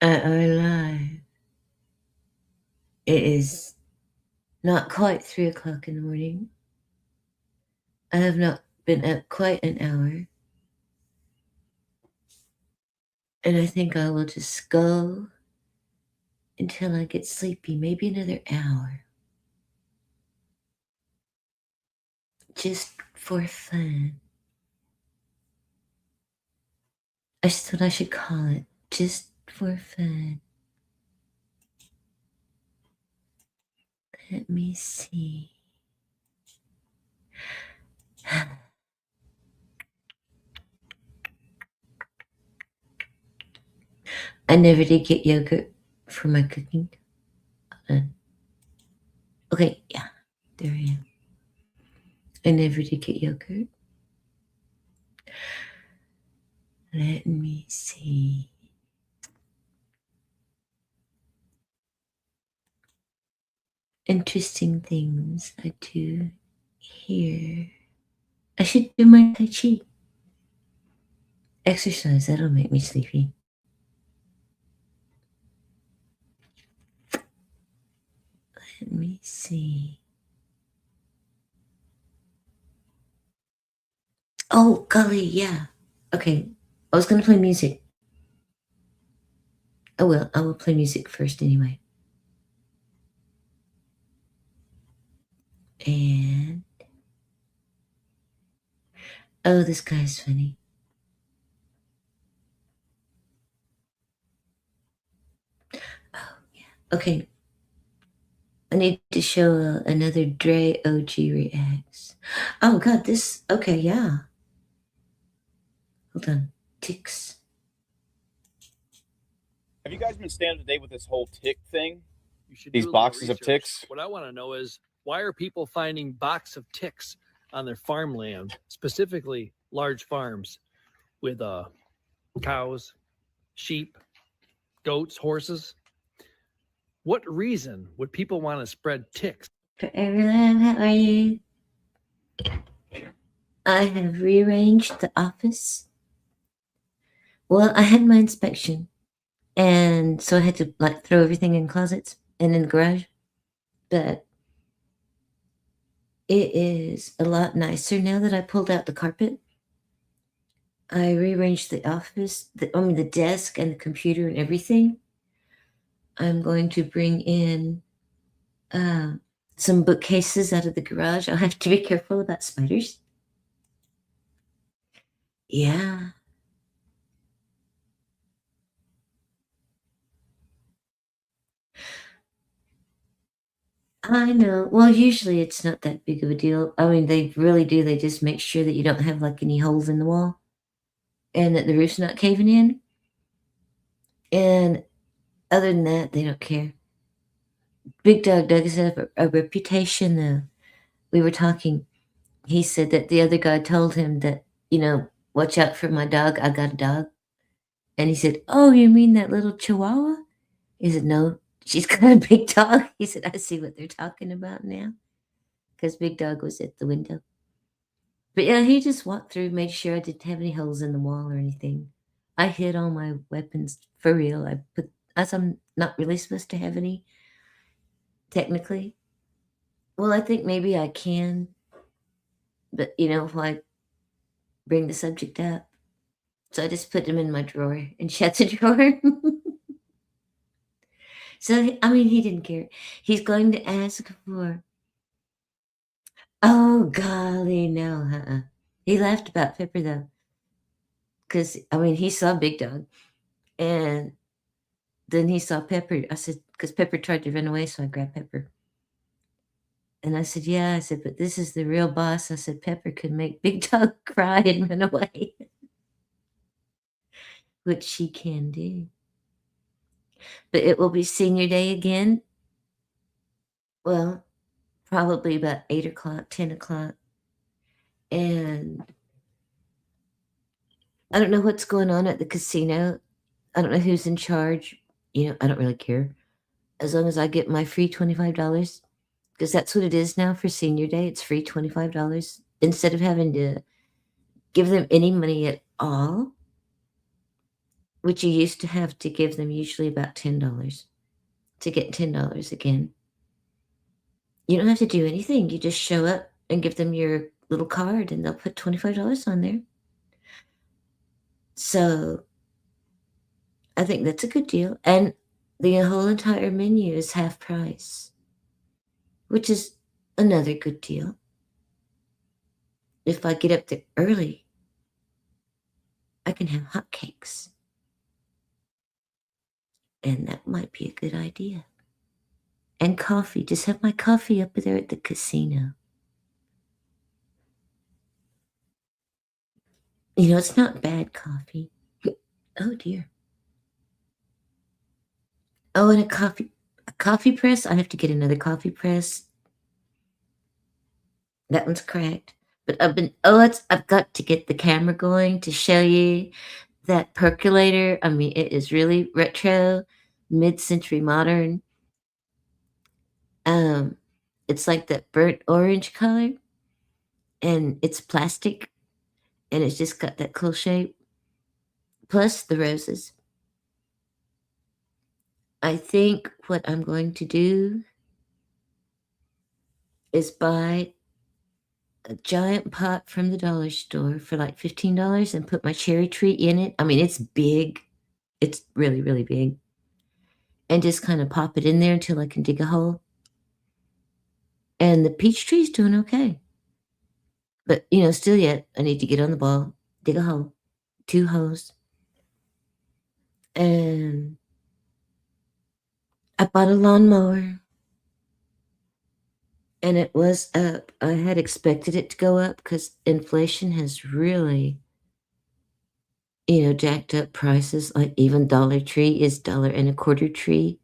are live. It is not quite 3 o'clock in the morning. I have not been up quite an hour. And I think I will just go until I get sleepy, maybe another hour. Just for fun. That's what I should call it. Just for fun. Let me see. I never did get yogurt for my cooking. Okay, yeah, there I am. I never did get yogurt. Let me see. Interesting things I do here. I should do my Tai Chi. Exercise, that'll make me sleepy. Let me see. Oh, golly, yeah. Okay, I was going to play music. Oh, well, I will play music first anyway. And... oh, this guy's funny. Oh, yeah. Okay. I need to show another Dre OG reacts. Oh, God, this... okay, yeah. Hold on. Ticks. Have you guys been staying up to date with this whole tick thing? You should These boxes of ticks? What I want to know is, why are people finding box of ticks on their farmland, specifically large farms with cows, sheep, goats, horses? What reason would people want to spread ticks? For everyone, how are you? I have rearranged the office. Well, I had my inspection, and so I had to like throw everything in closets and in the garage. But it is a lot nicer now that I pulled out the carpet. I rearranged the office, the desk and the computer and everything. I'm going to bring in some bookcases out of the garage. I'll have to be careful about spiders. Yeah. I know. Well, usually it's not that big of a deal. I mean, they really do. They just make sure that you don't have like any holes in the wall and that the roof's not caving in. And other than that, they don't care. Big Dog Doug has a reputation, though. We were talking. He said that the other guy told him that, watch out for my dog. I got a dog. And he said, oh, you mean that little chihuahua? He said, no, she's got a big dog. He said, I see what they're talking about now. Because Big Dog was at the window. But yeah, he just walked through, made sure I didn't have any holes in the wall or anything. I hid all my weapons for real. As I'm not really supposed to have any, technically. Well, I think maybe I can. But, if I bring the subject up. So I just put them in my drawer and shut the drawer. So, I mean, he didn't care. He's going to ask for... oh, golly, no, He laughed about Pepper, though. Because, I mean, he saw Big Dog. And then he saw Pepper. I said, because Pepper tried to run away, so I grabbed Pepper. And I said, yeah. I said, but this is the real boss. I said, Pepper could make Big Dog cry and run away. Which she can do. But it will be senior day again. Well, probably about 8 o'clock, 10 o'clock. And I don't know what's going on at the casino. I don't know who's in charge. I don't really care. As long as I get my free $25. Because that's what it is now for senior day. It's free $25. Instead of having to give them any money at all. which you used to have to give them usually about $10 to get $10 again. You don't have to do anything. You just show up and give them your little card and they'll put $25 on there. So I think that's a good deal. And the whole entire menu is half price, which is another good deal. If I get up there early, I can have hotcakes. And that might be a good idea. And coffee. Just have my coffee up there at the casino. You know, it's not bad coffee. Oh dear. Oh, and a coffee press. I have to get another coffee press. That one's cracked. But I've got to get the camera going to show you that percolator. I mean, it is really retro, mid-century modern. It's like that burnt orange color, and it's plastic, and it's just got that cool shape. Plus the roses. I think what I'm going to do is buy a giant pot from the dollar store for like $15 and put my cherry tree in it. I mean, it's big. It's really, really big. And just kind of pop it in there until I can dig a hole. And the peach tree's doing okay. But, you know, still yet, I need to get on the ball, dig a hole, 2 holes. And I bought a lawnmower. And it was up. I had expected it to go up because inflation has really, you know, jacked up prices. Like even Dollar Tree is $1.25 tree,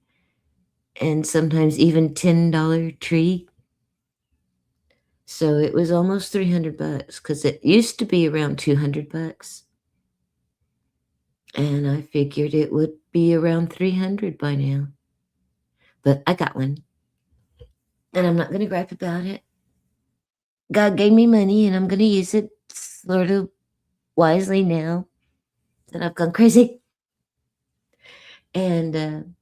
and sometimes even $10 tree. So it was almost $300 because it used to be around $200, and I figured it would be around $300 by now. But I got one, and I'm not going to gripe about it. God gave me money, and I'm going to use it sort of wisely now that I've gone crazy. And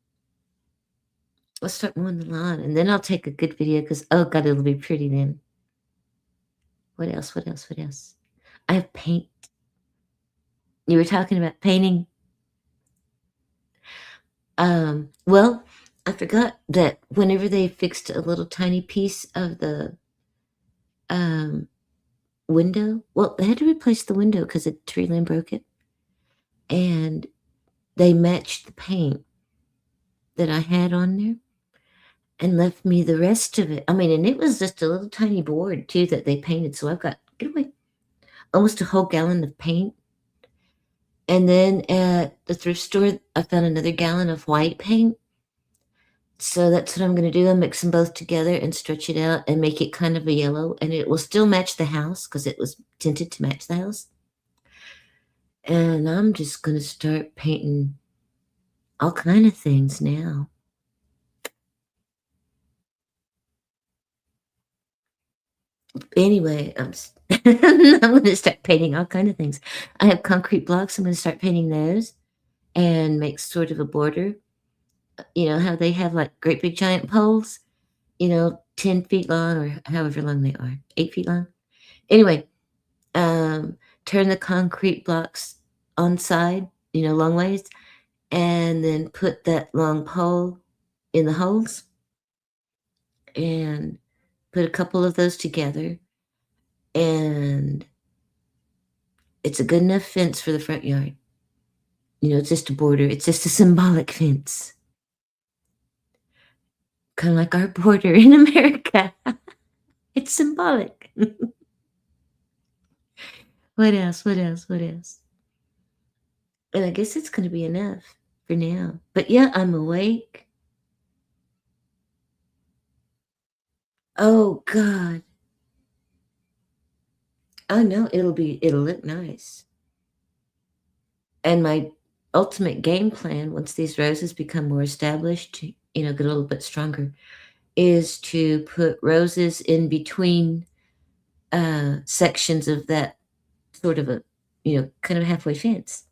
I'll start mowing the lawn, and then I'll take a good video because, oh God, it'll be pretty then. What else? What else? What else? I have paint. You were talking about painting. Well, I forgot that whenever they fixed a little tiny piece of the window, well, they had to replace the window because a tree limb broke it, and they matched the paint that I had on there and left me the rest of it. I mean, and it was just a little tiny board too that they painted. So I've got, get away, almost a whole gallon of paint. And then at the thrift store, I found another gallon of white paint. So that's what I'm going to do. I'll mix them both together and stretch it out and make it kind of a yellow. And it will still match the house because it was tinted to match the house. And I'm just going to start painting all kind of things now. Anyway, I'm going to start painting all kind of things. I have concrete blocks. I'm going to start painting those and make sort of a border. You know how they have like great big giant poles, you know, 10 feet long or however long they are, 8 feet long. Anyway, turn the concrete blocks on side, you know, long ways, and then put that long pole in the holes and put a couple of those together. And it's a good enough fence for the front yard. You know, it's just a border. It's just a symbolic fence. Kind of like our border in America. It's symbolic. What else? What else? What else? And I guess it's going to be enough for now. But yeah, I'm awake. Oh, God. Oh, no, it'll look nice. And my ultimate game plan, once these roses become more established, you know, get a little bit stronger, is to put roses in between sections of that sort of a, you know, kind of halfway fence.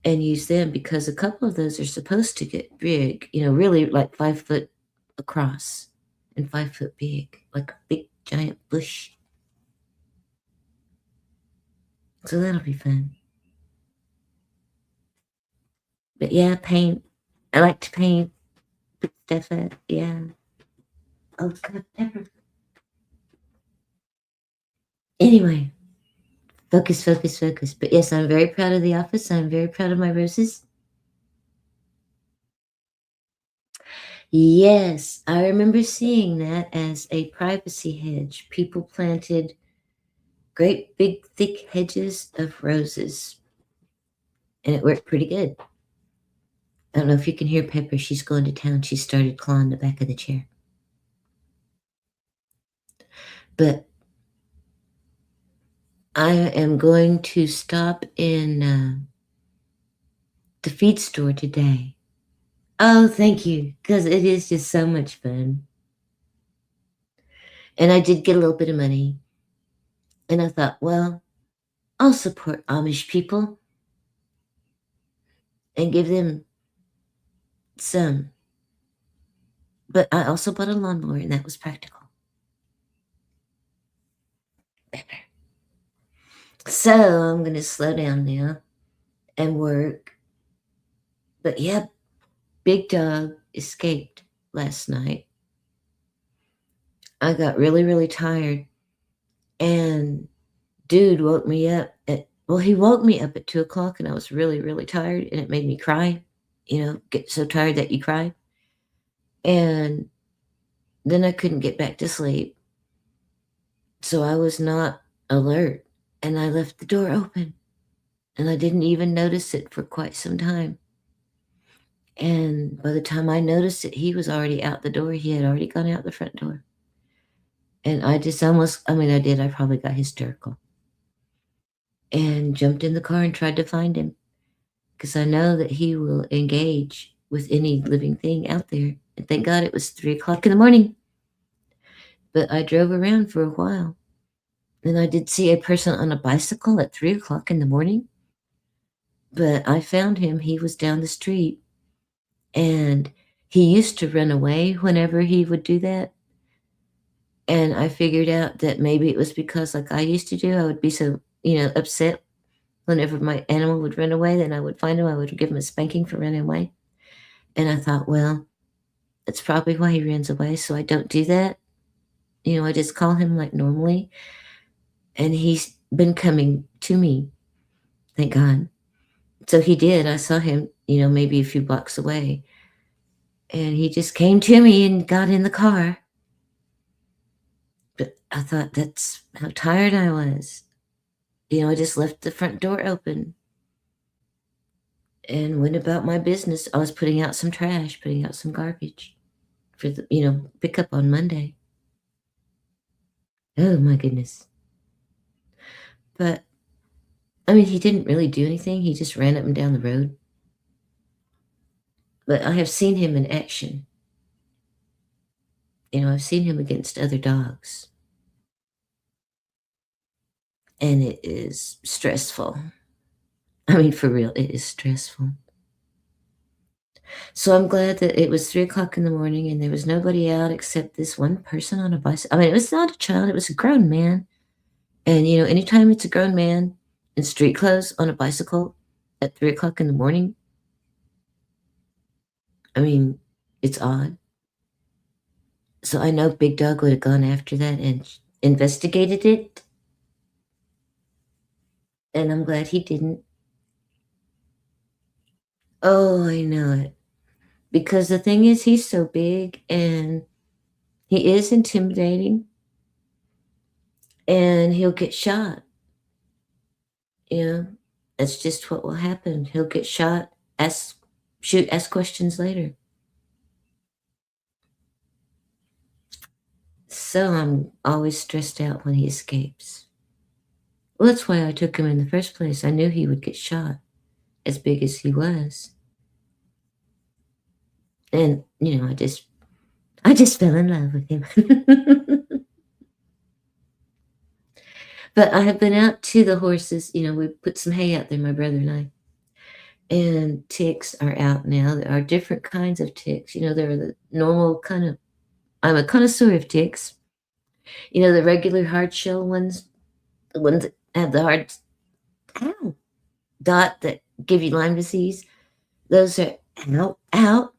and use them because a couple of those are supposed to get big, really like 5 foot across and 5 foot big, like a big giant bush. So that'll be fun. But yeah, paint. I like to paint, put stuff up. Yeah. Oh, God, pepper. Anyway, focus, focus, focus. But yes, I'm very proud of the office. I'm very proud of my roses. Yes, I remember seeing that as a privacy hedge. People planted great big thick hedges of roses, and it worked pretty good. I don't know if you can hear Pepper. She's going to town. She started clawing the back of the chair. But I am going to stop in the feed store today. Oh, thank you, because it is just so much fun. And I did get a little bit of money. And I thought, well, I'll support Amish people and give them some. But I also bought a lawnmower, and that was practical. So I'm going to slow down now and work. But yeah, Big Dog escaped last night. I got really, really tired. And Dude woke me up he woke me up at 2 o'clock, and I was really, really tired, and it made me cry, get so tired that you cry. And then I couldn't get back to sleep. So I was not alert, and I left the door open, and I didn't even notice it for quite some time. And by the time I noticed it, he was already out the door. He had already gone out the front door. And I just I probably got hysterical. And jumped in the car and tried to find him, because I know that he will engage with any living thing out there. And thank God it was 3 o'clock in the morning. But I drove around for a while. And I did see a person on a bicycle at 3 o'clock in the morning. But I found him. He was down the street. And he used to run away whenever he would do that. And I figured out that maybe it was because, like I used to do, I would be so, upset whenever my animal would run away. Then I would find him. I would give him a spanking for running away. And I thought, well, that's probably why he runs away. So I don't do that. I just call him like normally. And he's been coming to me. Thank God. So he did. I saw him, maybe a few blocks away. And he just came to me and got in the car. But I thought, that's how tired I was. I just left the front door open and went about my business. I was putting out some trash, putting out some garbage for the, pickup on Monday. Oh my goodness. But he didn't really do anything. He just ran up and down the road. But I have seen him in action. I've seen him against other dogs. And it is stressful. For real, it is stressful. So I'm glad that it was 3 o'clock in the morning and there was nobody out except this one person on a bicycle. It was not a child, it was a grown man. And, anytime it's a grown man in street clothes on a bicycle at 3 o'clock in the morning, it's odd. So I know Big Dog would have gone after that and investigated it. And I'm glad he didn't. Oh, I know it. Because the thing is, he's so big and he is intimidating. And he'll get shot. That's just what will happen. He'll get shot, ask questions later. So I'm always stressed out when he escapes. Well, that's why I took him in the first place. I knew he would get shot, as big as he was. And, I just fell in love with him. But I have been out to the horses. We put some hay out there, my brother and I. and ticks are out now. There are different kinds of ticks. There are the normal kind of, I'm a connoisseur of ticks. The regular hard shell ones, the ones that have the hard dot that give you Lyme disease. Those are out.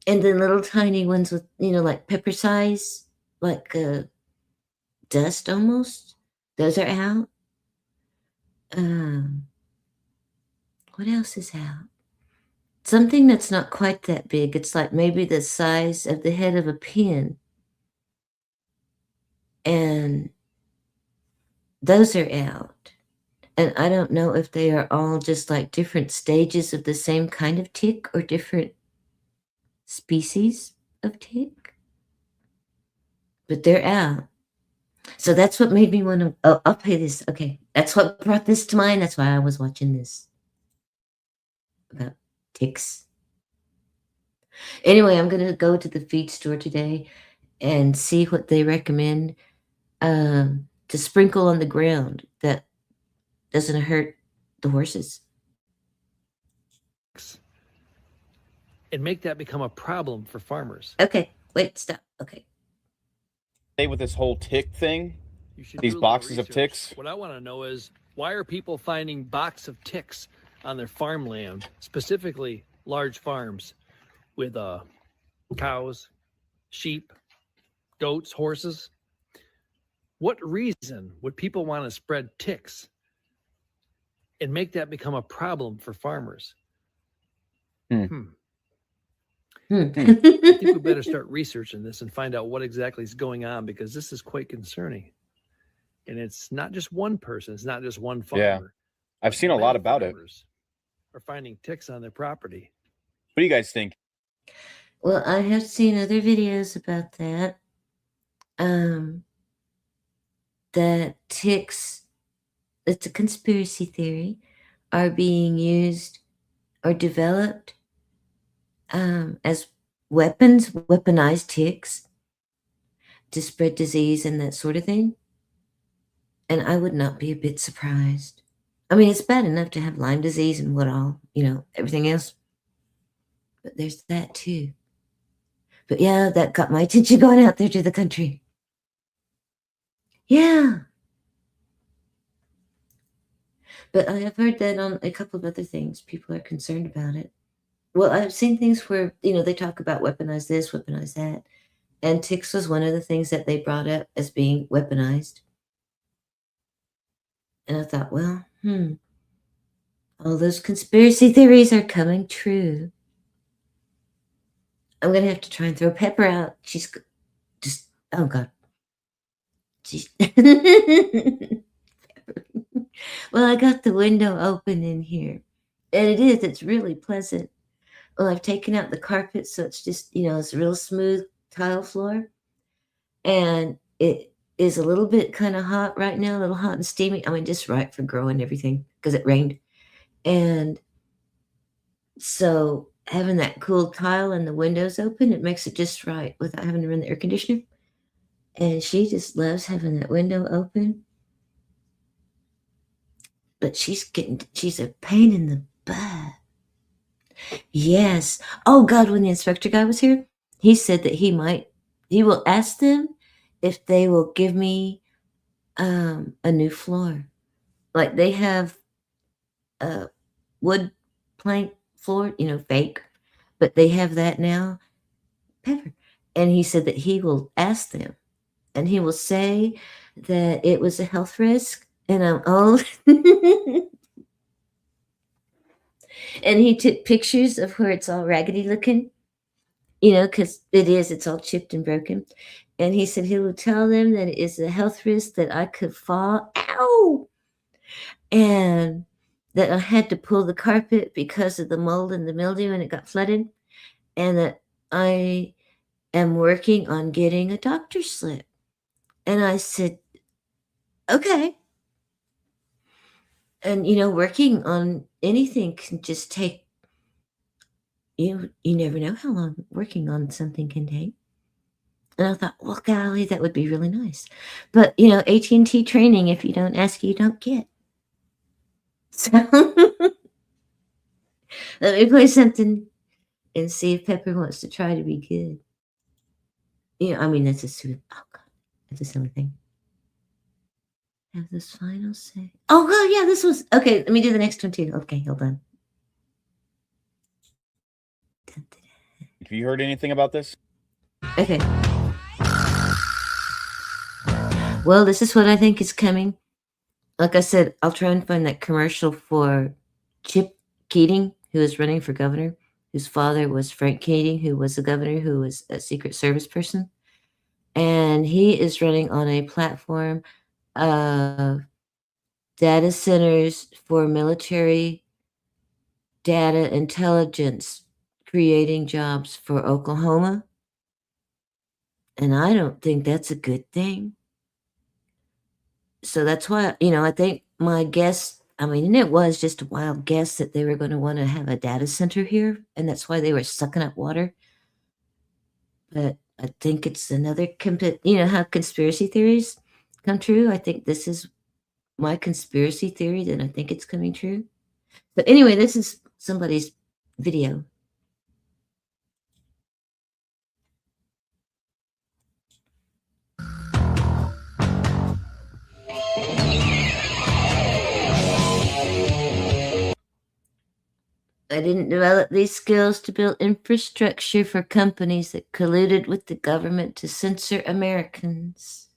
And then little tiny ones with, like pepper size, like dust almost. Those are out. What else is out? Something that's not quite that big. It's like maybe the size of the head of a pin. And those are out. And I don't know if they are all just like different stages of the same kind of tick or different species of tick. But they're out. So that's what made me want to, I'll play this. Okay. That's what brought this to mind. That's why I was watching this about ticks. Anyway, I'm going to go to the feed store today and see what they recommend to sprinkle on the ground that doesn't hurt the horses. And make that become a problem for farmers. Okay. Wait, stop. Okay. With this whole tick thing, You should these do a little boxes of research. ticks. What I want to know is, why are people finding boxes of ticks on their farmland, specifically large farms with cows, sheep, goats, horses? What reason would people want to spread ticks and make that become a problem for farmers? I think we better start researching this and find out what exactly is going on, because this is quite concerning. And it's not just one person. It's not just one farmer. Yeah. I've seen a lot about it. Farmers are finding ticks on their property. What do you guys think? Well, I have seen other videos about that. That ticks, it's a conspiracy theory, are being used or developed as weapons, weaponized ticks to spread disease and that sort of thing. And I would not be a bit surprised. I mean, it's bad enough to have Lyme disease and what all, everything else. But there's that too. But yeah, that got my attention going out there to the country. Yeah. But I have heard that on a couple of other things. People are concerned about it. Well, I've seen things where, they talk about weaponize this, weaponize that. And ticks was one of the things that they brought up as being weaponized. And I thought, well, all those conspiracy theories are coming true. I'm going to have to try and throw Pepper out. She's just, oh God. She's Well, I got the window open in here. And it's really pleasant. Well, I've taken out the carpet, so it's just, it's a real smooth tile floor. And it is a little bit kind of hot right now, a little hot and steamy. I mean, just right for growing everything because it rained. And so having that cool tile and the windows open, it makes it just right without having to run the air conditioner. And she just loves having that window open. But she's a pain in the butt. Yes. Oh God, when the inspector guy was here, he said that he will ask them if they will give me a new floor. Like they have a wood plank floor, fake, but they have that now, Pepper. And he said that he will ask them and he will say that it was a health risk and I'm old. And he took pictures of where it's all raggedy looking, because it's all chipped and broken. And he said he will tell them that it is a health risk that I could fall, ow, and that I had to pull the carpet because of the mold and the mildew and it got flooded, and that I am working on getting a doctor's slip. And I said, okay. And, working on anything can just take, you never know how long working on something can take. And I thought, well, golly, that would be really nice. But, AT&T training, if you don't ask, you don't get. So, Let me play something and see if Pepper wants to try to be good. Yeah, I mean, that's a stupid. Oh, God. That's a silly thing. Have this final say. Oh, God, yeah, this was. Okay, let me do the next one too. Okay, hold on. Have you heard anything about this? Okay. Well, this is what I think is coming. Like I said, I'll try and find that commercial for Chip Keating, who is running for governor, whose father was Frank Keating, who was a governor, who was a Secret Service person. And he is running on a platform of data centers for military data intelligence, creating jobs for Oklahoma. And I don't think that's a good thing. So that's why, I think my guess, and it was just a wild guess that they were going to want to have a data center here, and that's why they were sucking up water. But I think it's another, how conspiracy theories come true. I think this is my conspiracy theory, that I think it's coming true. But anyway, this is somebody's video. I didn't develop these skills to build infrastructure for companies that colluded with the government to censor Americans.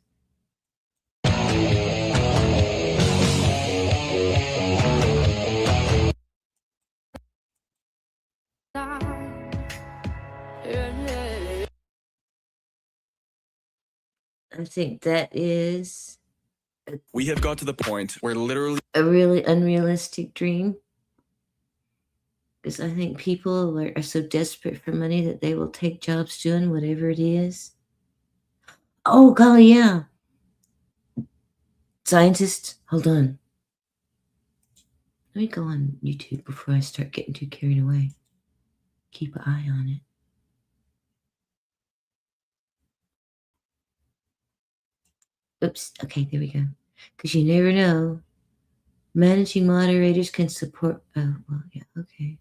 I think that is We have got to the point where literally a really unrealistic dream. Because I think people are so desperate for money that they will take jobs doing whatever it is. Oh, golly, yeah. Scientists, hold on. Let me go on YouTube before I start getting too carried away. Keep an eye on it. Oops. Okay, there we go. Because you never know. Managing moderators can support. Oh, well, yeah, okay.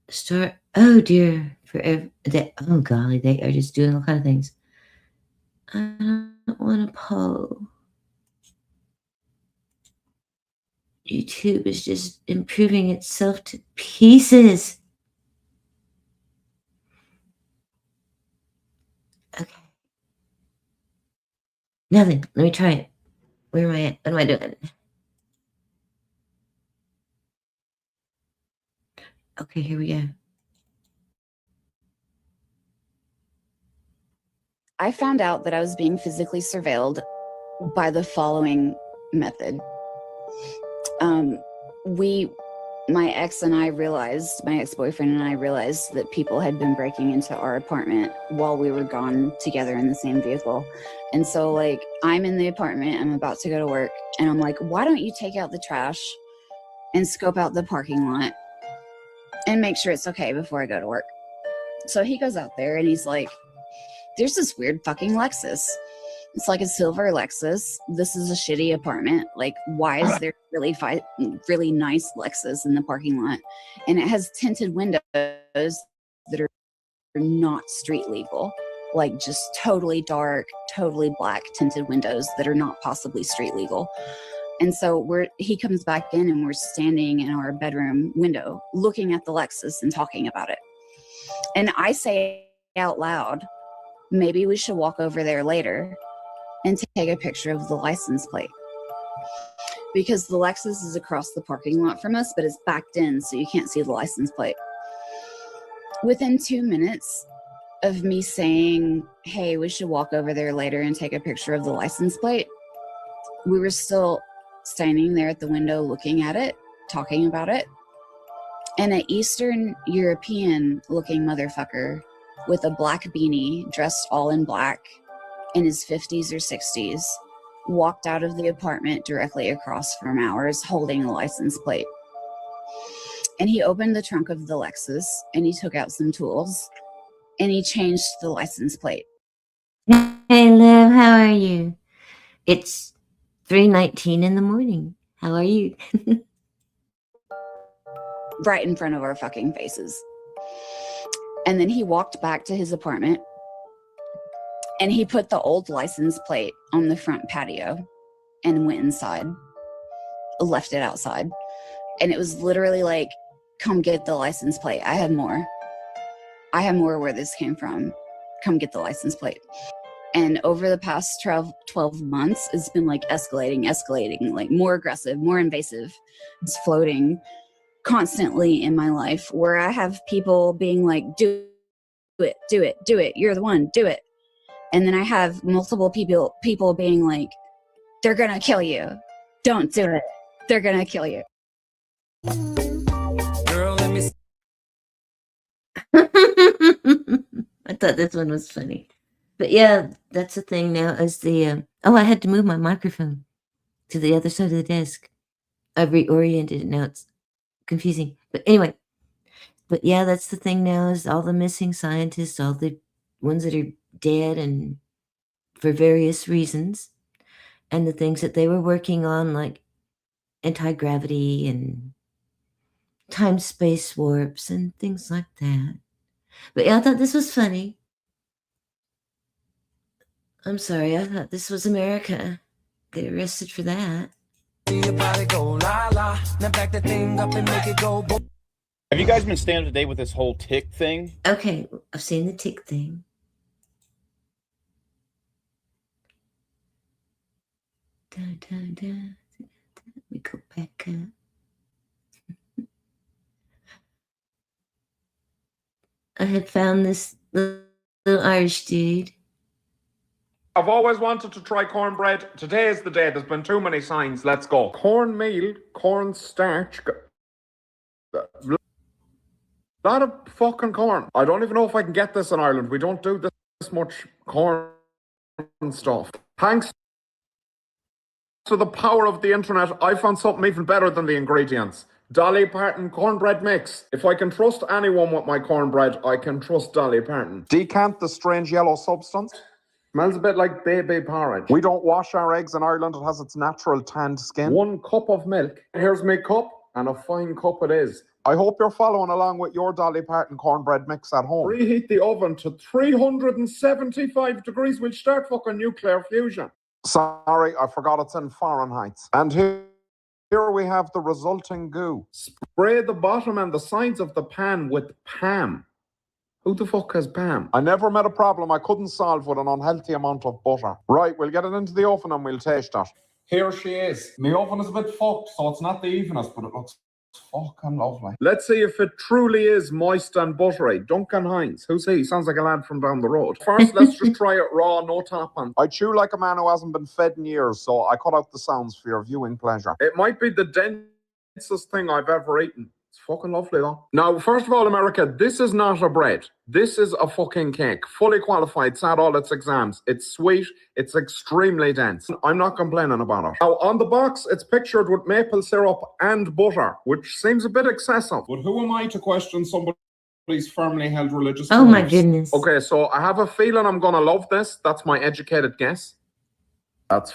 Start. Oh, dear. Oh, golly, they are just doing all kind of things. I don't want to poll. YouTube is just improving itself to pieces. Okay. Nothing. Let me try it. Where am I at? What am I doing? Okay, here we go. I found out that I was being physically surveilled by the following method. My ex-boyfriend and I realized that people had been breaking into our apartment while we were gone together in the same vehicle. And so like, I'm in the apartment, I'm about to go to work, and I'm like, why don't you take out the trash and scope out the parking lot and make sure it's okay before I go to work? So he goes out there and he's like, there's this weird fucking Lexus. It's like a silver Lexus. This is a shitty apartment. Like, why is there really nice Lexus in the parking lot? And it has tinted windows that are not street legal. Like, just totally dark, totally black tinted windows that are not possibly street legal. And so he comes back in and we're standing in our bedroom window looking at the Lexus and talking about it. And I say out loud, maybe we should walk over there later and take a picture of the license plate, because the Lexus is across the parking lot from us, but it's backed in so you can't see the license plate. Within 2 minutes of me saying, hey, we should walk over there later and take a picture of the license plate, we were still standing there at the window looking at it, talking about it. And an Eastern European looking motherfucker with a black beanie, dressed all in black, in his 50s or 60s, walked out of the apartment directly across from ours holding a license plate. And he opened the trunk of the Lexus and he took out some tools and he changed the license plate. Hey, love, how are you? It's 3:19 in the morning. How are you? right in front of our fucking faces. And then he walked back to his apartment and he put the old license plate on the front patio and went inside, left it outside. And it was literally like, come get the license plate. I have more. I have more where this came from. Come get the license plate. And over the past 12 months, it's been like escalating, like more aggressive, more invasive. It's floating constantly in my life where I have people being like, do it. You're the one, do it. And then I have multiple people being like, they're going to kill you. Don't do it. They're going to kill you. Girl, let me I thought this one was funny. But yeah, that's the thing now is the, I had to move my microphone to the other side of the desk. I've reoriented it now. It's confusing. But anyway, but yeah, that's the thing now is all the missing scientists, all the ones that are dead and for various reasons, and the things that they were working on, like anti-gravity and time-space warps and things like that. But yeah, I thought this was funny. I'm sorry, I thought this was America. Get arrested for that. Have you guys been staying up to date with this whole tick thing? Okay, I've seen the tick thing. We go back up. I had found this little Irish dude. I've always wanted to try cornbread. Today is the day. There's been too many signs. Let's go. Cornmeal, cornstarch. Lot of fucking corn. I don't even know if I can get this in Ireland. We don't do this much corn stuff. Thanks to the power of the internet, I found something even better than the ingredients. Dolly Parton cornbread mix. If I can trust anyone with my cornbread, I can trust Dolly Parton. Decant the strange yellow substance. Smells a bit like baby porridge. We don't wash our eggs in Ireland. It has its natural tanned skin. 1 cup of milk. Here's my cup, and a fine cup it is. I hope you're following along with your Dolly Parton cornbread mix at home. Preheat the oven to 375 degrees. We'll start fucking nuclear fusion. Sorry, I forgot it's in Fahrenheit. And here we have the resulting goo. Spray the bottom and the sides of the pan with Pam. Who the fuck has Pam? I never met a problem I couldn't solve with an unhealthy amount of butter. Right, we'll get it into the oven and we'll taste it. Here she is. My oven is a bit fucked, so it's not the evenest, but it looks fucking lovely. Let's see if it truly is moist and buttery. Duncan Hines. Who's he? Sounds like a lad from down the road. First, let's just try it raw, no topping. I chew like a man who hasn't been fed in years, so I cut out the sounds for your viewing pleasure. It might be the densest thing I've ever eaten. It's fucking lovely though. Now, first of all, America, this is not a bread. This is a fucking cake. Fully qualified, sat all its exams. It's sweet. It's extremely dense. I'm not complaining about it. Now, on the box, it's pictured with maple syrup and butter, which seems a bit excessive. But who am I to question somebody's firmly held religious Oh my goodness. Okay, so I have a feeling I'm gonna love this. That's my educated guess. That's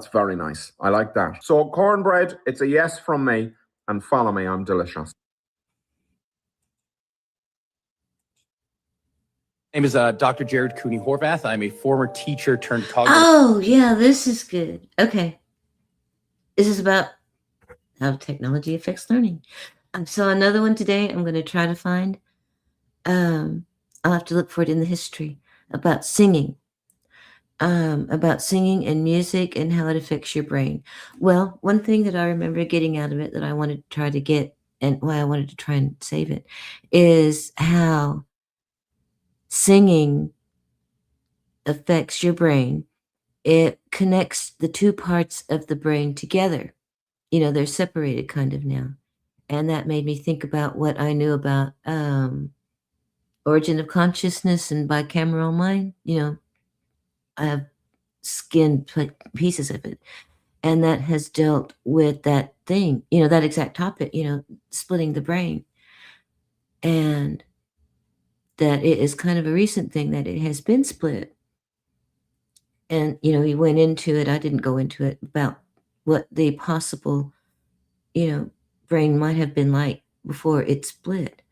very nice. I like that. So cornbread, it's a yes from me. And follow me, I'm delicious. My name is Dr. Jared Cooney Horvath. I'm a former teacher turned cognitive. Oh, yeah, this is good. Okay. This is about how technology affects learning. I saw another one today. I'm going to try to find. I'll have to look for it in the history about singing. About singing and music and how it affects your brain. Well, one thing that I remember getting out of it that I wanted to try to get and why I wanted to try and save it is how singing affects your brain. It connects the two parts of the brain together. You know, they're separated kind of now. And that made me think about what I knew about origin of consciousness and bicameral mind. You know, I have skinned pieces of it. And that has dealt with that thing, you know, that exact topic, you know, splitting the brain. And that it is kind of a recent thing that it has been split. And, you know, he went into it. I didn't go into it about what the possible, you know, brain might have been like before it split.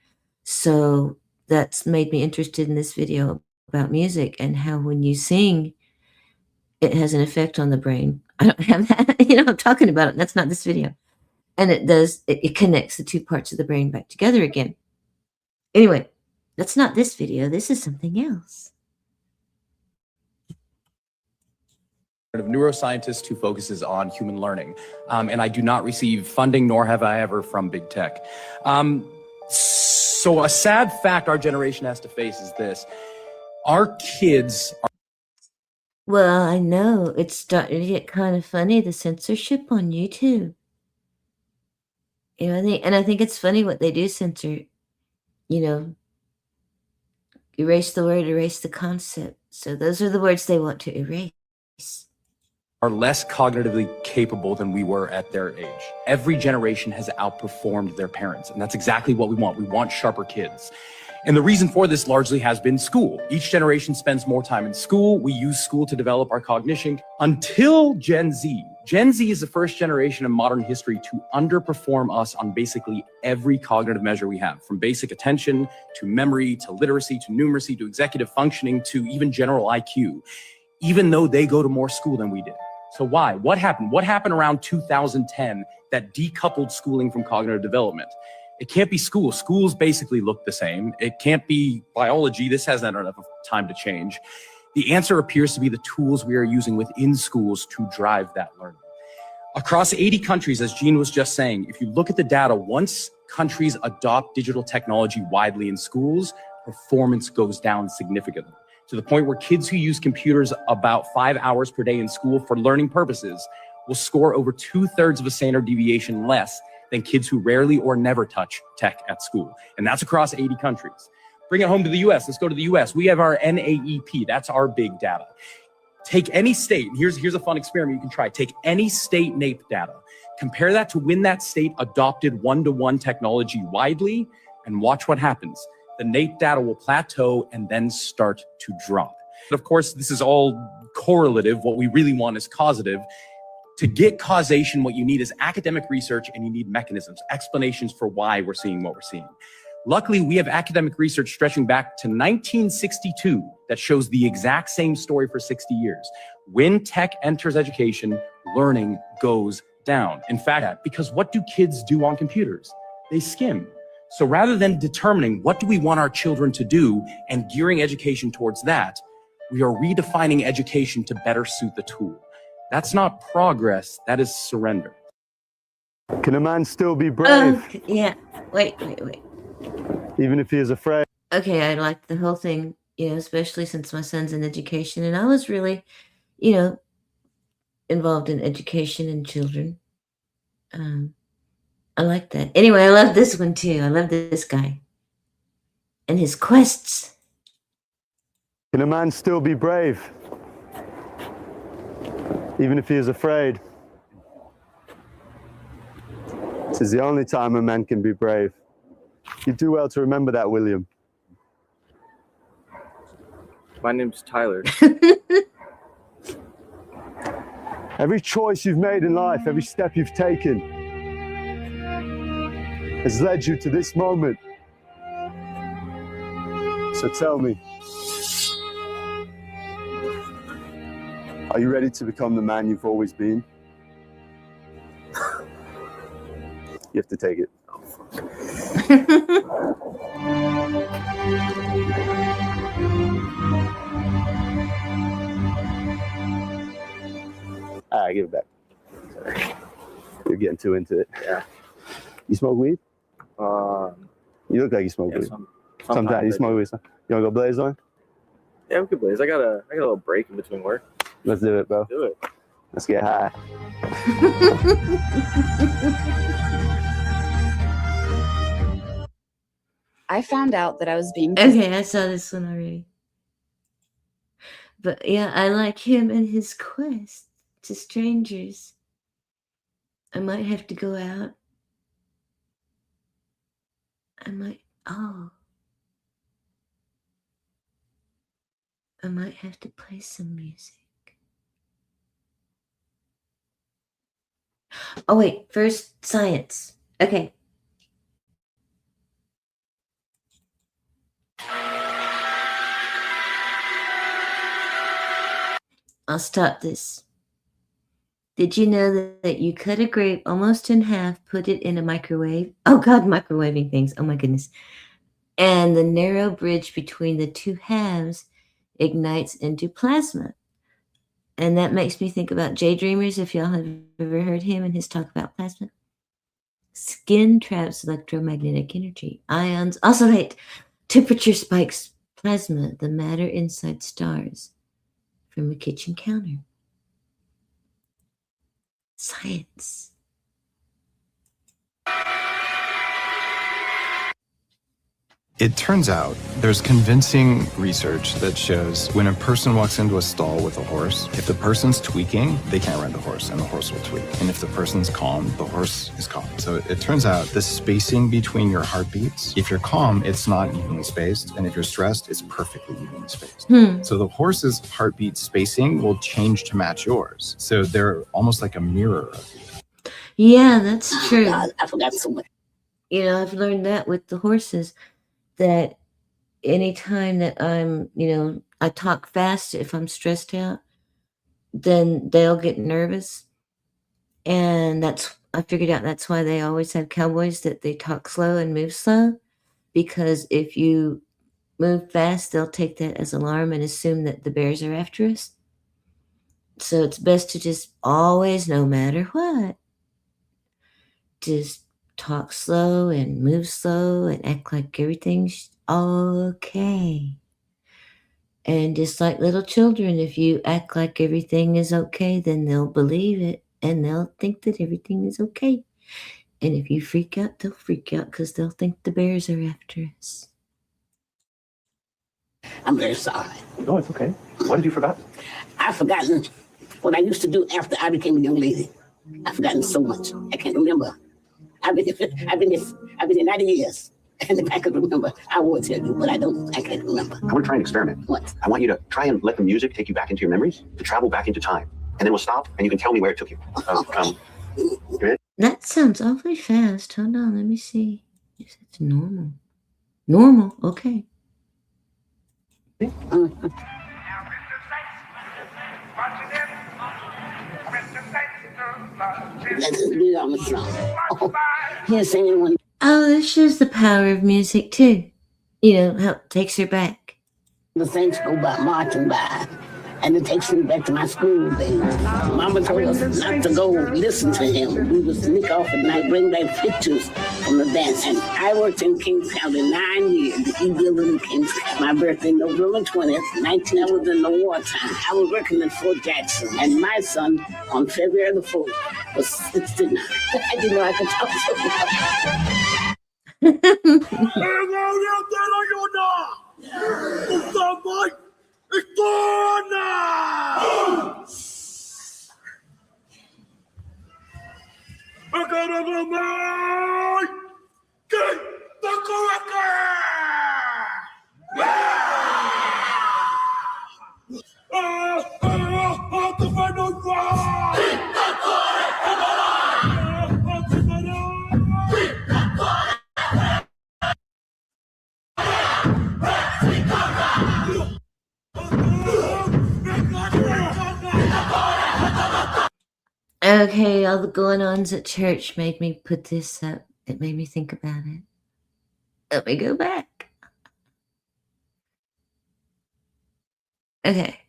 So that's made me interested in this video about music and how when you sing, it has an effect on the brain. I don't have that, I'm talking about it. That's not this video. And it connects the two parts of the brain back together again. Anyway, that's not this video. This is something else. Neuroscientist who focuses on human learning. And I do not receive funding, nor have I ever, from big tech. So a sad fact our generation has to face is this. Our kids are Well, I know it's starting to get kind of funny, the censorship on YouTube. I think it's funny what they do censor, erase the word, erase the concept. So those are the words they want to erase. less cognitively capable than we were at their age. Every generation has outperformed their parents, and that's exactly what we want. We want sharper kids. And the reason for this largely has been school. Each generation spends more time in school. We use school to develop our cognition until Gen Z. Gen Z is the first generation in modern history to underperform us on basically every cognitive measure we have, from basic attention to memory to literacy to numeracy to executive functioning to even general IQ, even though they go to more school than we did. So why? What happened? What happened around 2010 that decoupled schooling from cognitive development? It can't be school. Schools basically look the same. It can't be biology. This hasn't had enough time to change. The answer appears to be the tools we are using within schools to drive that learning. Across 80 countries, as Jean was just saying, if you look at the data, once countries adopt digital technology widely in schools, performance goes down significantly, to the point where kids who use computers about 5 hours per day in school for learning purposes will score over 2/3 of a standard deviation less than kids who rarely or never touch tech at school. And that's across 80 countries. Bring it home to the US. Let's go to the US. We have our NAEP. That's our big data. Take any state, and here's a fun experiment you can try. Take any state NAEP data, compare that to when that state adopted one-to-one technology widely, and watch what happens. The NAEP data will plateau and then start to drop. But of course, this is all correlative. What we really want is causative. To get causation, what you need is academic research, and you need mechanisms, explanations for why we're seeing what we're seeing. Luckily, we have academic research stretching back to 1962 that shows the exact same story for 60 years. When tech enters education, learning goes down. In fact, because what do kids do on computers? They skim. So rather than determining what do we want our children to do and gearing education towards that, we are redefining education to better suit the tool. That's not progress, that is surrender. Can a man still be brave? Yeah. Wait. Even if he is afraid? Okay, I liked the whole thing, especially since my son's in education, and I was really, involved in education and children. I like that. Anyway, I love this one too. I love this guy and his quests. Can a man still be brave? Even if he is afraid? This is the only time a man can be brave. You do well to remember that, William. My name's Tyler. Every choice you've made in life, every step you've taken has led you to this moment. So tell me, are you ready to become the man you've always been? You have to take it. All right, give it back. Sorry. You're getting too into it. Yeah. You smoke weed? You look like you smoke weed. Sometimes you smoke weed. You wanna go blaze on? Yeah, we could blaze. I got a little break in between work. Let's do it, bro. Do it. Let's get high. I found out that I was being Okay, I saw this one already. But yeah, I like him and his quest to strangers. I might have to go out. I might have to play some music. Oh wait, first science. Okay. I'll stop this. Did you know that you cut a grape almost in half, put it in a microwave? Oh God, microwaving things. Oh my goodness. And the narrow bridge between the two halves ignites into plasma. And that makes me think about Jay Dreamers, if y'all have ever heard him and his talk about plasma. Skin traps electromagnetic energy. Ions oscillate. Temperature spikes plasma, the matter inside stars, from a kitchen counter. Science. It turns out there's convincing research that shows when a person walks into a stall with a horse, if the person's tweaking, they can't ride the horse and the horse will tweak. And if the person's calm, the horse is calm. So it turns out the spacing between your heartbeats, if you're calm, it's not evenly spaced. And if you're stressed, it's perfectly evenly spaced. So the horse's heartbeat spacing will change to match yours. So they're almost like a mirror of you. Yeah, that's true. God, I forgot so much. You know, I've learned that with the horses, that anytime that I'm, I talk fast, if I'm stressed out, then they'll get nervous. And I figured out that's why they always have cowboys, that they talk slow and move slow, because if you move fast, they'll take that as alarm and assume that the bears are after us. So it's best to just always, no matter what, just talk slow and move slow and act like everything's okay. And just like little children, if you act like everything is okay, then they'll believe it and they'll think that everything is okay. And if you freak out, they'll freak out because they'll think the bears are after us. I'm very sorry. No, it's okay. What have you forgotten? I've forgotten what I used to do after I became a young lady. I've forgotten so much. I can't remember. I've been here 90 years. And if I could remember, I would tell you, but I can't remember. I want to try an experiment. What? I want you to try and let the music take you back into your memories, to travel back into time. And then we'll stop and you can tell me where it took you. You ready? That sounds awfully fast. Hold on, let me see. Yes, it's normal. Normal, okay. Let's be on the song. Here's singing one. Oh, this shows the power of music too. How it takes her back. The saints go by marching by, and it takes me back to my school days. Mama told us not to go listen to him. We would sneak off at night, bring back pictures from the dance. And I worked in Kings County 9 years. He built in Kings County. My birthday, November 20th, 19. I was in the wartime. I was working in Fort Jackson, and my son on February the 4th was 69. I didn't know I could talk so much. Okay, all the going-ons at church made me put this up. It made me think about it. Let me go back. Okay.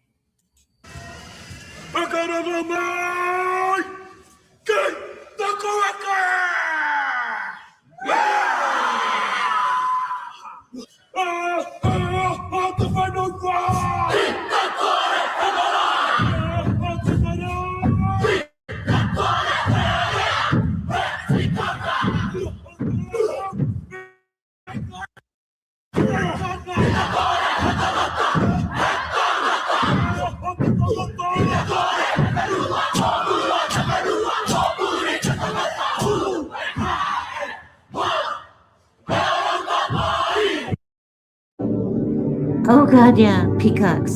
Oh God, yeah, peacocks.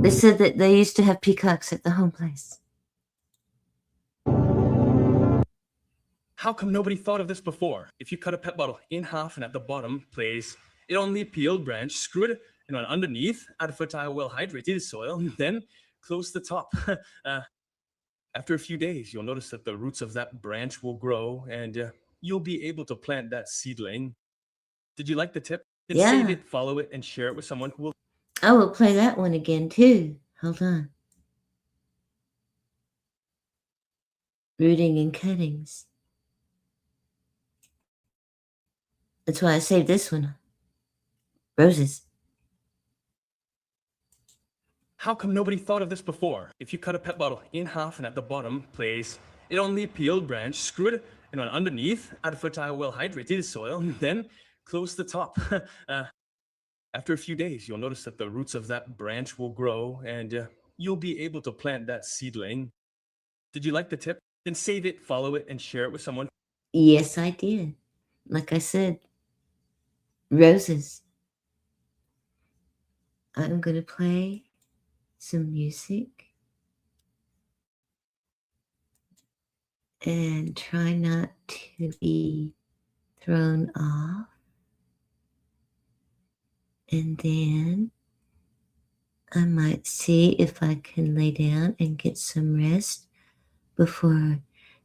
They said that they used to have peacocks at the home place. How come nobody thought of this before? If you cut a pet bottle in half and at the bottom, place it on the peel branch, screw it and underneath, add fertile, well-hydrated soil, then close the top. After a few days, you'll notice that the roots of that branch will grow, and you'll be able to plant that seedling. Did you like the tip? Then save Yeah. it, follow it, and share it with someone who will. I will play that one again too. Hold on. Rooting and cuttings. That's why I saved this one. Roses. How come nobody thought of this before? If you cut a pet bottle in half and at the bottom, place it on the peeled branch, screw it and underneath, add fertile, well-hydrated soil, then close the top. After a few days, you'll notice that the roots of that branch will grow, and you'll be able to plant that seedling. Did you like the tip? Then save it, follow it, and share it with someone. Yes, I did. Like I said, roses. I'm going to play some music and try not to be thrown off. And then I might see if I can lay down and get some rest before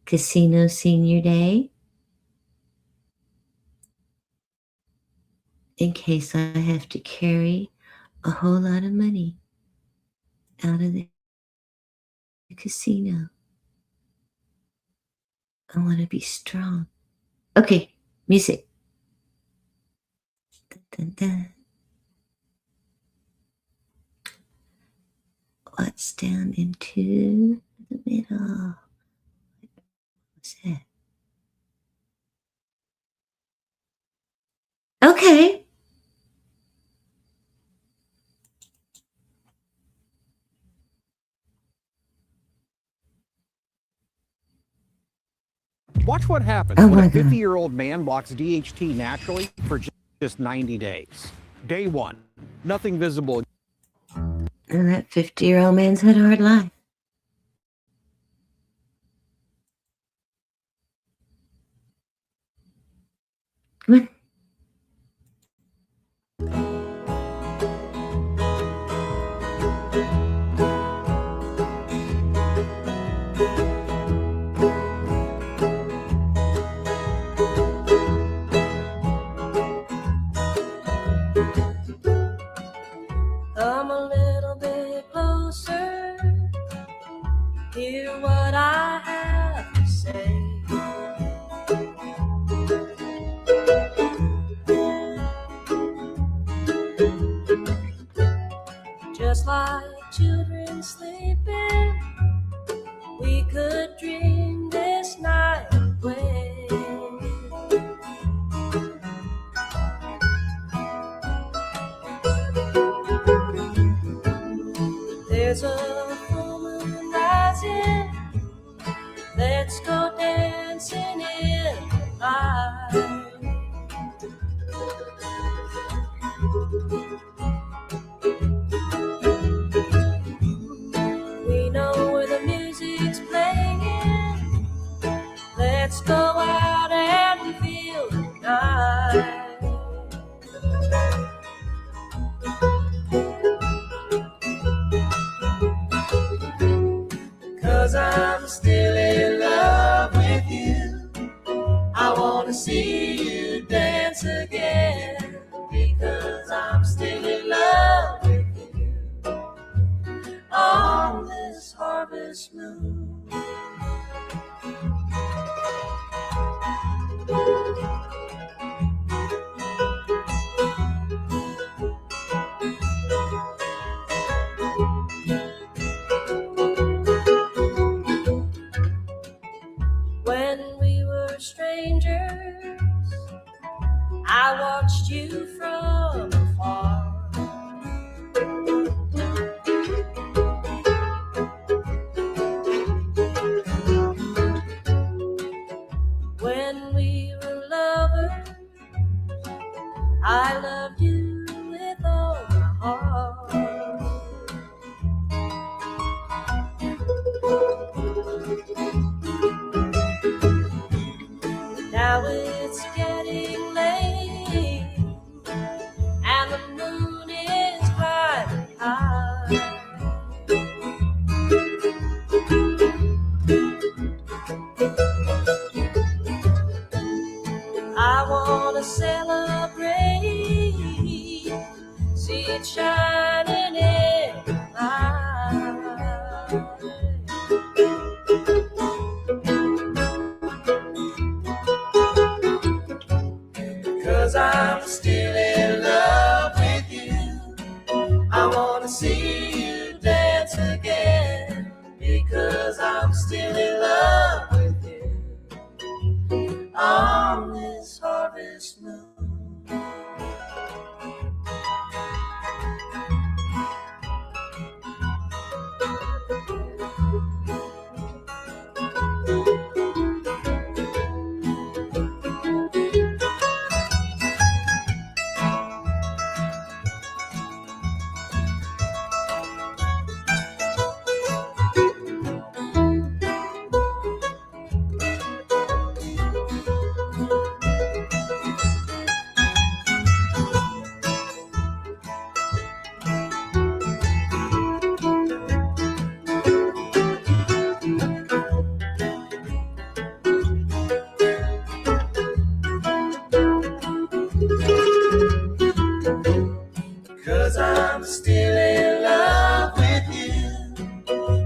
Casino Senior Day, in case I have to carry a whole lot of money out of the casino. I want to be strong. Okay, music. Dun, dun, dun. What's down into the middle? What's that? Okay. Watch what happens Oh when my a God. 50-year-old man blocks DHT naturally for just 90 days. Day 1, nothing visible. And that 50-year-old man's had a hard life. Come on. Come a little bit closer, hear what I have to say. Just like children sleeping, we could dream this night away. There's a full moon rising, let's go dancing in the light. We know where the music's playing, let's go out and feel the night. Cause I'm still in love with you, I wanna see you dance again. Because I'm still in love with you on this harvest moon. When we were strangers, I watched you from afar. When we were lovers, I loved you with all my heart. Now it's getting late and the moon is I wanna celebrate, see it shining in the light. 'Cause I'm still in love with you. I wanna see you dance again, because I'm still in love with you on this harvest moon. Cause I'm still in love with you.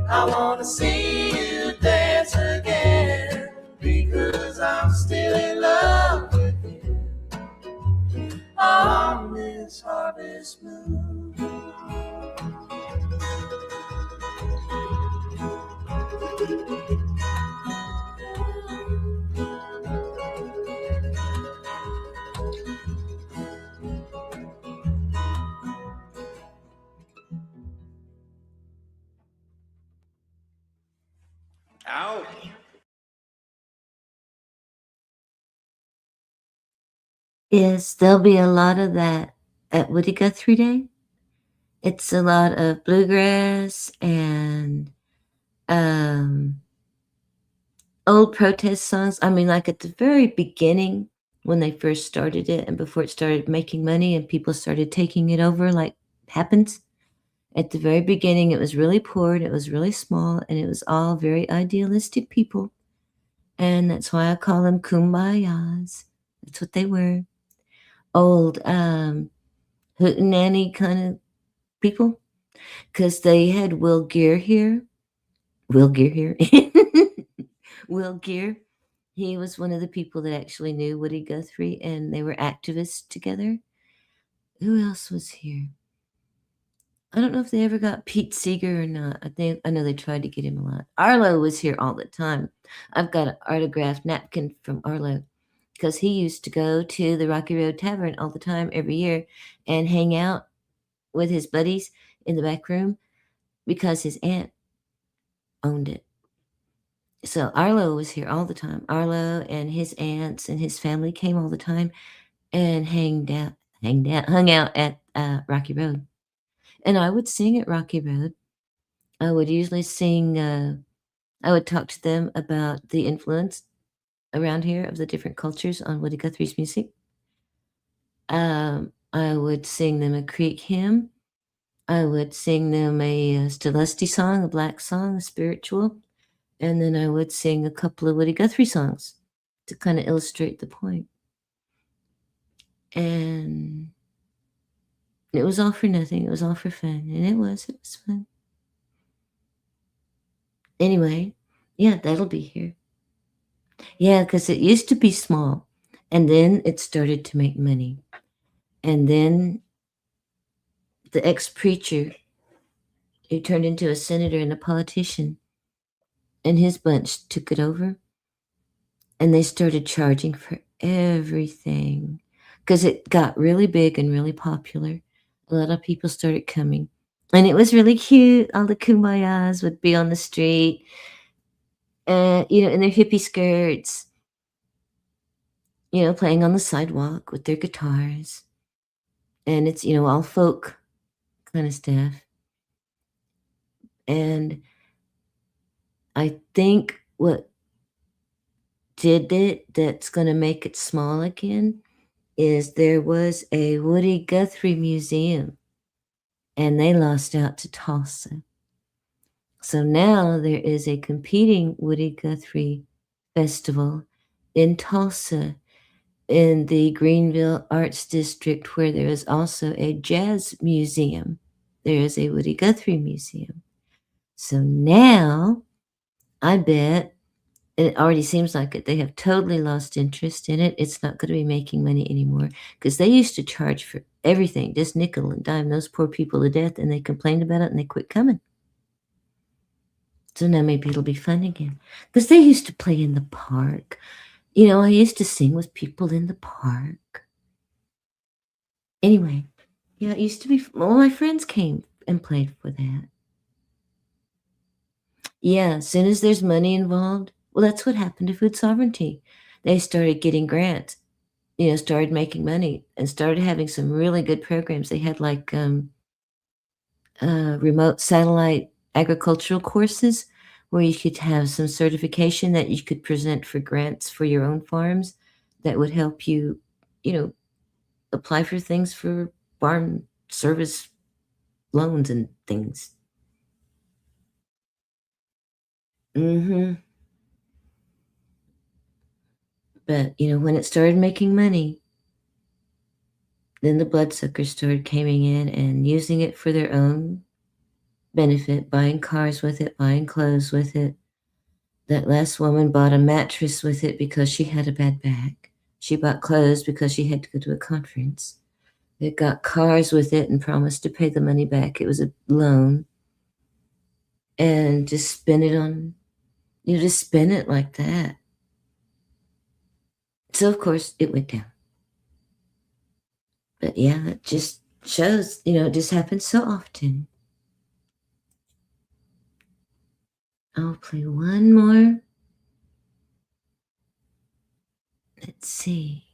I wanna see you dance again, because I'm still in love with you on this harvest moon. Ow! Yes, there'll be a lot of that at Woody Guthrie Day. It's a lot of bluegrass and old protest songs. I mean, like at the very beginning when they first started it and before it started making money and people started taking it over like happens. At the very beginning, it was really poor and it was really small and it was all very idealistic people. And that's why I call them kumbayas. That's what they were. Old hootenanny kind of people. Because they had Will Gear here. Will Gear here. Will Gear. He was one of the people that actually knew Woody Guthrie, and they were activists together. Who else was here? I don't know if they ever got Pete Seeger or not. I know they tried to get him a lot. Arlo was here all the time. I've got an autographed napkin from Arlo because he used to go to the Rocky Road Tavern all the time every year and hang out with his buddies in the back room because his aunt owned it. So Arlo was here all the time. Arlo and his aunts and his family came all the time and hung out at Rocky Road. And I would sing at Rocky Road. I would usually sing, I would talk to them about the influence around here of the different cultures on Woody Guthrie's music. I would sing them a Creek hymn. I would sing them a Stellesti song, a black song, a spiritual. And then I would sing a couple of Woody Guthrie songs to kind of illustrate the point. And it was all for nothing. It was all for fun. And it was fun. Anyway, yeah, that'll be here. Yeah, because it used to be small. And then it started to make money. And then the ex-preacher who turned into a senator and a politician and his bunch took it over. And they started charging for everything because it got really big and really popular. A lot of people started coming. And it was really cute. All the kumbayas would be on the street, in their hippie skirts, playing on the sidewalk with their guitars. And it's, all folk kind of stuff. And I think what did it that's going to make it small again is there was a Woody Guthrie museum and they lost out to Tulsa. So now there is a competing Woody Guthrie festival in Tulsa in the Greenville Arts District, where there is also a jazz museum. There is a Woody Guthrie Museum. So now, I bet, and it already seems like it, they have totally lost interest in it. It's not going to be making money anymore, because they used to charge for everything, just nickel and dime those poor people to death, and they complained about it and they quit coming. So now maybe it'll be fun again. Because they used to play in the park. You know, I used to sing with people in the park. Anyway, yeah, it used to be, all my friends came and played for that. Yeah, as soon as there's money involved, well, that's what happened to Food Sovereignty. They started getting grants, you know, started making money, and started having some really good programs. They had like remote satellite agricultural courses where you could have some certification that you could present for grants for your own farms that would help you, you know, apply for things for farm service loans and things. But, you know, when it started making money, then the bloodsuckers started coming in and using it for their own benefit, buying cars with it, buying clothes with it. That last woman bought a mattress with it because she had a bad back. She bought clothes because she had to go to a conference. They got cars with it and promised to pay the money back. It was a loan. And just spend it on, you know, just spend it like that. So, of course, it went down. But yeah, it just shows, you know, it just happens so often. I'll play one more. Let's see.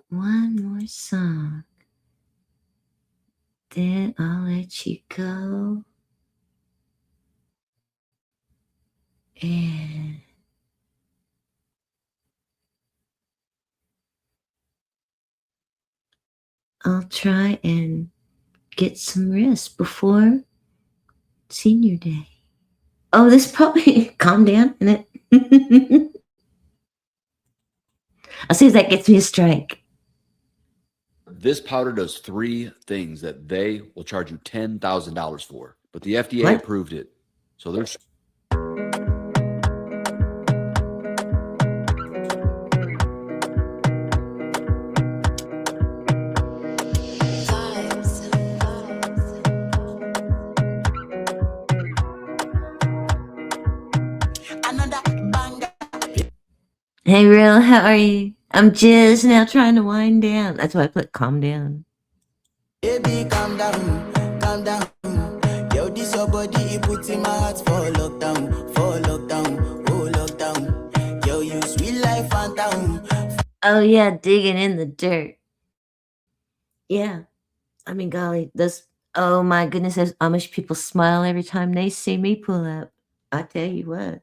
One more song. Then I'll let you go. And I'll try and get some rest before Senior Day. Oh, this probably calm down, innit? I'll see if that gets me a strike. This powder does 3 things that they will charge you $10,000 for, but the FDA What? approved it. So there's Hey, Real, how are you? I'm just now trying to wind down. That's why I put calm down. Baby, calm down, calm down. Yo, this your body, it puts in my heart for lockdown, oh lockdown. Yo, you sweet life, phantom. Oh, yeah, digging in the dirt. Yeah. I mean, golly, those, oh my goodness, those Amish people smile every time they see me pull up. I tell you what.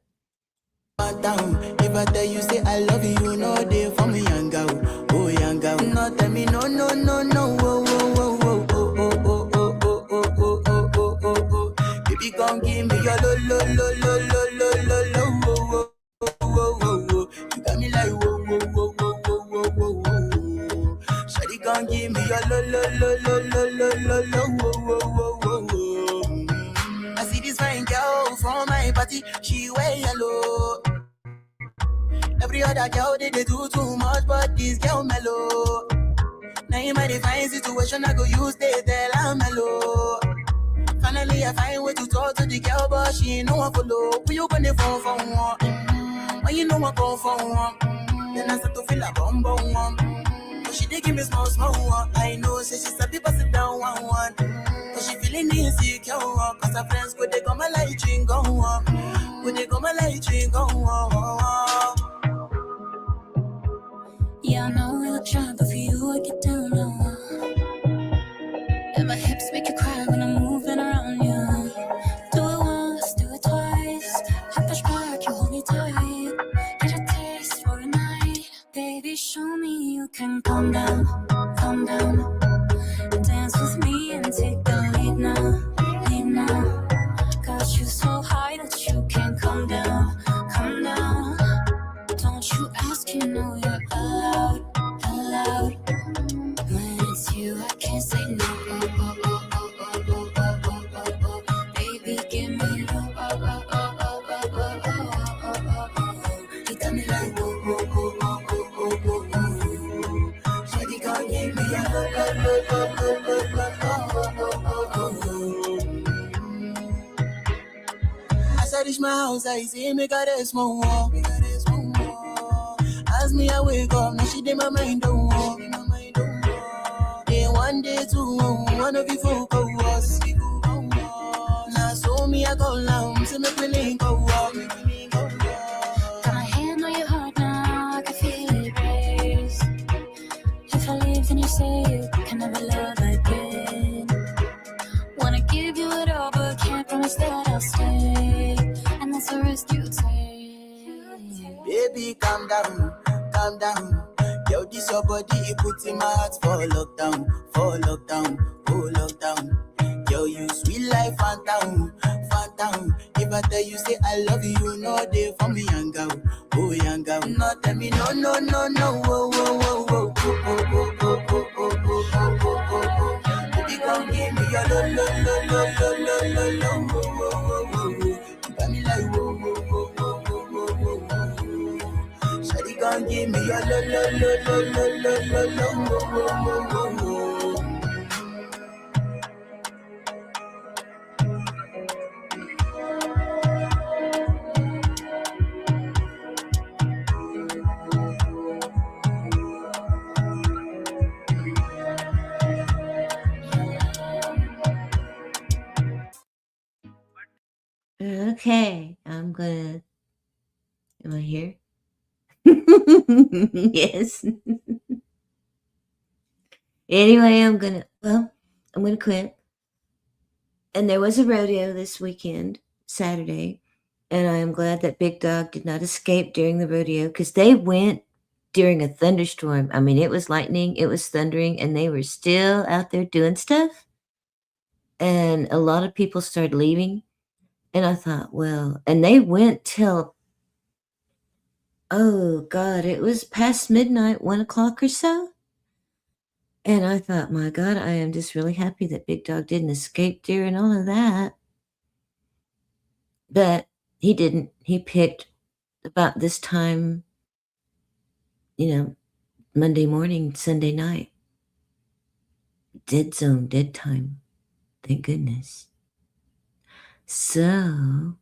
Down. If I tell you, say I love you, you know they for me, young girl. Oh, young girl. No, tell me, no, no, no, no. Oh, oh, oh, oh, oh, oh, oh, oh, oh, oh, oh, oh, oh, oh. Baby, come give me your lo, lo, lo, lo, lo, lo, lo, lo. Oh, oh, oh, oh, oh, oh. You got me like, whoa, whoa, whoa, whoa, whoa, whoa, whoa, whoa. Shawty, come give me your lo, lo, lo, lo, lo, lo, lo, lo. Whoa, whoa, whoa, whoa. I see this fine girl from my party, she wear yellow. Every other girl they do too much, but this girl mellow. Now in my divine situation, I go use they tell I'm mellow. Finally, I find way to talk to the girl, but she ain't no one follow. Who you gonna phone for one? When you know I go for one, then I start to feel a bum bum one. But she did give me small small one. I know, say she's a people sit down one. But she feeling insecure, cause her friends could they come my light drink go on. Could they come my light drink go on. Yeah, I know we look shy, but for you I get down low. And my hips make you cry when I'm moving around you. Do it once, do it twice. I push back, you hold me tight. Get a taste for a night. Baby, show me you can calm down, calm down. Dance with me and take the lead now, lead now. Got you so high that you can't come down, come down. Don't you ask, you know you're my house, I say, make her rest more. As me, I wake up, now she did my mind don't walk. Day one, day two, one of you focus. Now so me, I go down, so make me link up. Got my hand on your heart now, I can feel it race. If I leave, then you say you can never love again. Wanna give you it all, but can't promise that I'll stay. And that's a risk you take. Baby, calm down, calm down. Yo, this your body, it puts in my heart for lockdown, oh lockdown. Yo, you sweet life, phantom, phantom. If I tell you, say I love you, you know they for me, young girl, oh young girl. No, tell me, no, no, no, no, oh, oh, oh, oh, oh, oh, oh, oh, oh, oh, oh, oh, oh, oh. Baby, come give me your lo, lo, lo, lo, lo, lo, lo, lo, oh, oh, oh, oh, oh. You got me like, oh, oh, oh, oh, oh, oh, oh, oh. Shawty, come give me your lo, lo, lo, lo, lo, lo, lo, lo, oh, oh, oh, oh, oh. Okay, I'm gonna. Am I here? Yes. Anyway, I'm gonna quit. And there was a rodeo this weekend, Saturday, and I am glad that Big Dog did not escape during the rodeo because they went during a thunderstorm. I mean, it was lightning, it was thundering, and they were still out there doing stuff. And a lot of people started leaving. And I thought, well, and they went till, oh God, it was past midnight, 1 o'clock or so. And I thought, my God, I am just really happy that Big Dog didn't escape during all of that. But he didn't. He picked about this time, Monday morning, Sunday night. Dead zone, dead time. Thank goodness. So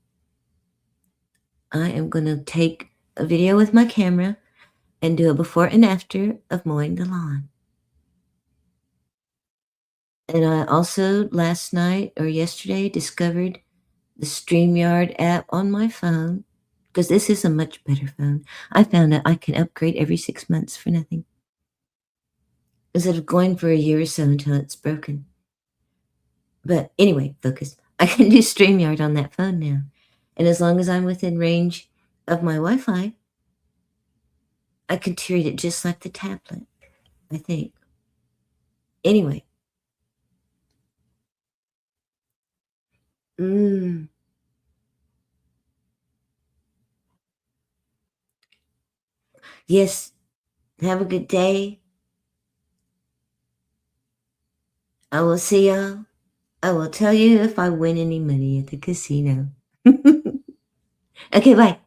I am going to take a video with my camera and do a before and after of mowing the lawn. And I also last night or yesterday discovered the StreamYard app on my phone because this is a much better phone. I found out I can upgrade every 6 months for nothing instead of going for a year or so until it's broken. But anyway, focus. I can do StreamYard on that phone now. And as long as I'm within range of my Wi-Fi, I can treat it just like the tablet, I think. Anyway. Yes, have a good day. I will see y'all. I will tell you if I win any money at the casino. Okay, bye.